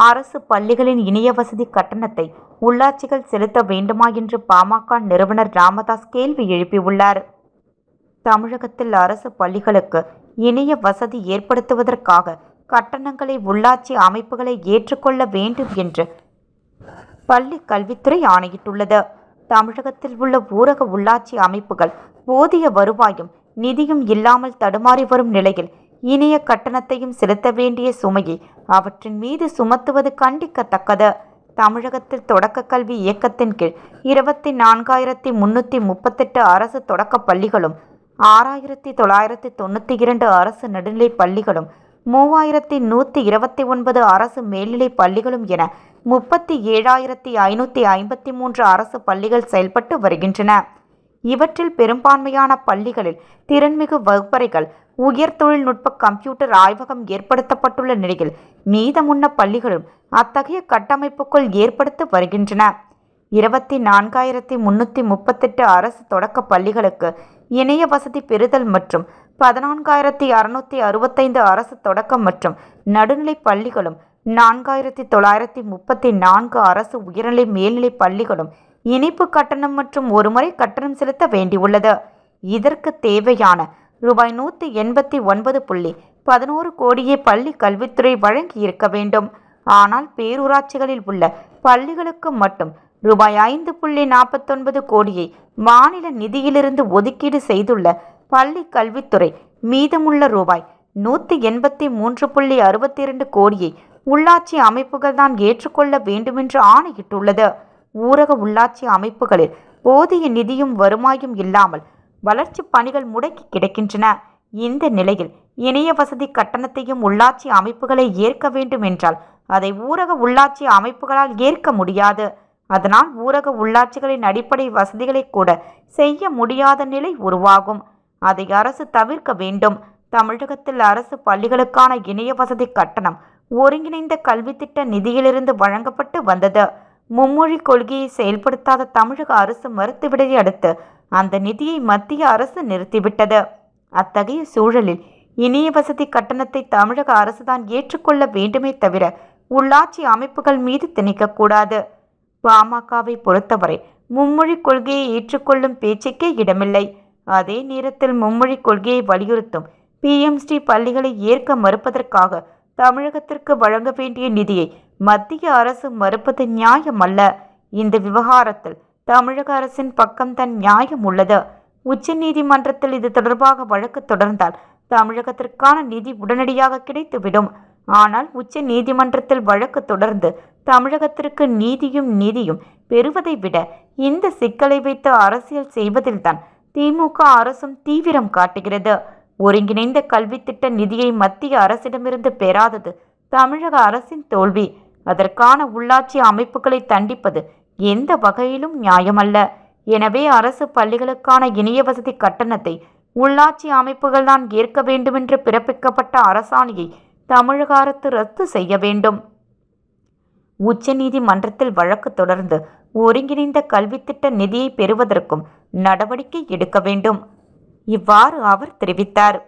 அரசு பள்ளிகளின் இணைய வசதி கட்டணத்தை உள்ளாட்சிகள் செலுத்த வேண்டுமா என்று பாமக நிறுவனர் ராமதாஸ் கேள்வி எழுப்பியுள்ளார். தமிழகத்தில் அரசு பள்ளிகளுக்கு இணைய வசதி ஏற்படுத்துவதற்காக கட்டணங்களை உள்ளாட்சி அமைப்புகளை ஏற்றுக்கொள்ள வேண்டும் என்று பள்ளி கல்வித்துறை ஆணையிட்டுள்ளது. தமிழகத்தில் உள்ள ஊரக உள்ளாட்சி அமைப்புகள் போதிய வருவாயும் நிதியும் இல்லாமல் தடுமாறி வரும் நிலையில் இணைய கட்டணத்தையும் செலுத்த வேண்டிய சுமையை அவற்றின் மீது சுமத்துவது கண்டிக்கத்தக்கது. தமிழகத்தில் தொடக்க கல்வி இயக்கத்தின் கீழ் 24,338 அரசு தொடக்க பள்ளிகளும் 6,992 அரசு நடுநிலைப் பள்ளிகளும் 3,129 அரசு மேல்நிலைப் பள்ளிகளும் என 37,553 அரசு பள்ளிகள் செயல்பட்டு வருகின்றன. இவற்றில் பெரும்பான்மையான பள்ளிகளில் திறன்மிகு வகுப்பறைகள், உயர் தொழில்நுட்ப கம்ப்யூட்டர் ஆய்வகம் ஏற்படுத்தப்பட்டுள்ள நிலையில் மீதமுள்ள பள்ளிகளும் அத்தகைய கட்டமைப்புக்குள் ஏற்படுத்தி வருகின்றன. 24,338 அரசு தொடக்க பள்ளிகளுக்கு இணைய வசதி பெறுதல் மற்றும் 14,665 அரசு தொடக்க மற்றும் நடுநிலை பள்ளிகளும் 4,934 அரசு உயர்நிலை மேல்நிலை பள்ளிகளும் இணைப்பு கட்டணம் மற்றும் ஒருமுறை கட்டணம் செலுத்த வேண்டியுள்ளது. இதற்கு தேவையான ரூபாய் 189.11 கோடியை பள்ளி கல்வித்துறை வழங்கி இருக்க வேண்டும். ஆனால் பேரூராட்சிகளில் உள்ள பள்ளிகளுக்கு மட்டும் ரூபாய் 5.49 கோடியை மாநில நிதியிலிருந்து ஒதுக்கீடு செய்துள்ள பள்ளி கல்வித்துறை மீதமுள்ள ரூபாய் 183.62 கோடியை உள்ளாட்சி அமைப்புகள் தான் ஏற்றுக்கொள்ள வேண்டுமென்று ஆணையிட்டுள்ளது. ஊரக உள்ளாட்சி அமைப்புகளில் போதிய நிதியும் வருமாயும் இல்லாமல் வளர்ச்சி பணிகள் முடங்கி கிடக்கின்றன. இந்த நிலையில் இணைய வசதி கட்டணத்தையும் உள்ளாட்சி அமைப்புகளை ஏற்க வேண்டும் என்றால் அதை ஊரக உள்ளாட்சி அமைப்புகளால் ஏற்க முடியாது. அதனால் ஊரக உள்ளாட்சிகளின் அடிப்படை வசதிகளை கூட செய்ய முடியாத நிலை உருவாகும். அதை அரசு தவிர்க்க வேண்டும். தமிழகத்தில் அரசு பள்ளிகளுக்கான இணைய வசதி கட்டணம் ஒருங்கிணைந்த கல்வி திட்ட நிதியிலிருந்து வழங்கப்பட்டு வந்தது. மும்மொழி கொள்கையை செயல்படுத்தாத தமிழக அரசு மறுத்துவிட்டதை அடுத்து அந்த நிதியை மத்திய அரசு நிறுத்திவிட்டது. அத்தகைய சூழலில் இணைய வசதி கட்டணத்தை தமிழக அரசுதான் ஏற்றுக்கொள்ள வேண்டுமே தவிர உள்ளாட்சி அமைப்புகள் மீது திணிக்கக்கூடாது. பாமகவை பொறுத்தவரை மும்மொழி கொள்கையை ஏற்றுக்கொள்ளும் பேச்சுக்கே இடமில்லை. அதே நேரத்தில் மும்மொழி கொள்கையை வலியுறுத்தும் PMC பள்ளிகளை ஏற்க மறுப்பதற்காக தமிழகத்திற்கு வழங்க வேண்டிய நிதியை மத்திய அரசு மறுப்பது நியாயமல்ல. இந்த விவகாரத்தில் தமிழக அரசின் பக்கம்தான் நியாயம் உள்ளது. உச்ச நீதிமன்றத்தில் இது தொடர்பாக வழக்கு தொடர்ந்தால் தமிழகத்திற்கான நிதி உடனடியாக கிடைத்துவிடும். ஆனால் உச்ச நீதிமன்றத்தில் வழக்கு தொடர்ந்து தமிழகத்திற்கு நிதியும் பெறுவதை விட இந்த சிக்கலை வைத்து அரசியல் செய்வதில்தான் திமுக அரசும் தீவிரம் காட்டுகிறது. ஒருங்கிணைந்த கல்வி திட்ட நிதியை மத்திய அரசிடமிருந்து பெறாதது தமிழக அரசின் தோல்வி. அதற்கான உள்ளாட்சி அமைப்புகளை தண்டிப்பது எந்த வகையிலும் நியாயமல்ல. எனவே அரசு பள்ளிகளுக்கான இணைய வசதி கட்டணத்தை உள்ளாட்சி அமைப்புகள் தான் ஏற்க வேண்டுமென்று பிறப்பிக்கப்பட்ட அரசாணையை தமிழக அரசு ரத்து செய்ய வேண்டும். உச்ச நீதிமன்றத்தில் வழக்கு தொடர்ந்து ஒருங்கிணைந்த கல்வி திட்ட நிதியை பெறுவதற்கும் நடவடிக்கை எடுக்க வேண்டும். இவ்வாறு அவர் தெரிவித்தார்.